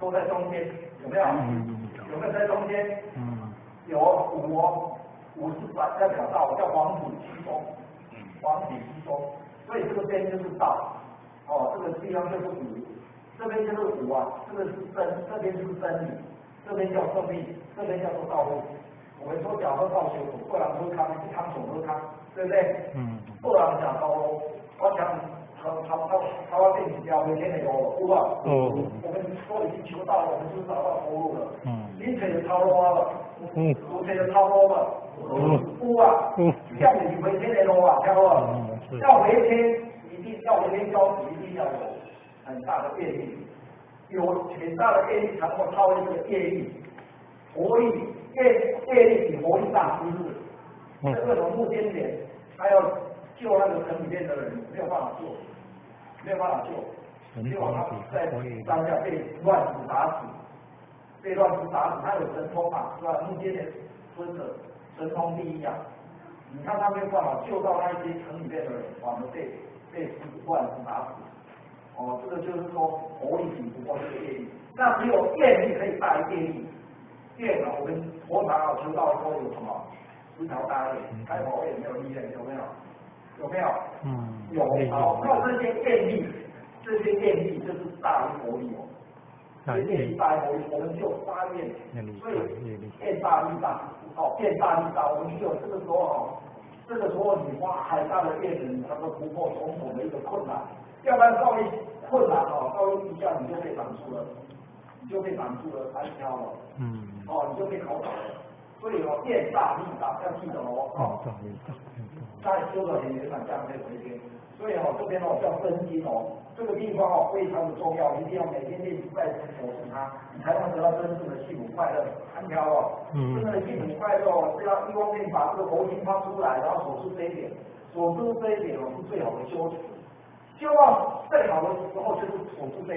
都在中间，有没有？有没有在中间？有五哦，五是代表道，叫黄体虚中，黄体虚中，所以这个边就是道，哦，这个地方就是五，这边就是五啊，这个是真，这边是真理，这边叫正命，这边叫做道路。我们说脚喝道修苦，不然喝汤，一汤总喝汤，对不对？不然讲高喽，我讲。他要变起标，每天的有，对吧？我们都已经求到了，我们就找到出路了。你腿就超多了，我腿就超多了，有啊，要你回天的路啊，听好啊？要回天，一定要回天交一定要有很大的业力，有很大的业力才能够超越这个业力，活力，业力比活力大，是不是？这个龙木尖点，他要救那个城里面的人，没有办法救。没有办法救，结果他在当下被乱子打死，被乱子打死，他有神通嘛，是吧？木阶的孙子神通第一啊！你看他没有办法救到那一些城里面的人，反而被乱子打死。哦，这个就是说活力比不过这个业力，那只有业力可以大于业力。业啊，我们佛法求道说有什么10条大业，开佛也没有意愿，有没有？有没有？有。好，那这些业力，就是大于佛力哦。这些业力大于佛力，我们就发愿，所以愿大力大，哦，愿大力大，我们就有这个时候哦，这个时候你花很大的愿力，才能突破重重的一个困难，要不然稍微困难哦，稍微一下你就被挡住了，单挑了，哦，你就被考倒了。所以哦，愿大力大，要记得哦。在修的很圆满，这样可以回天。所以哦，这边哦叫真经哦，这个地方哦非常的重要，一定要每天练习再次守持它，你才能得到真正的幸福快乐。安条哦，真正的幸福快乐哦，是要一方面把这个佛心发出来，然后守住这一点，守住这一点哦是最好的修持。希望最好的时候就是守住这一点。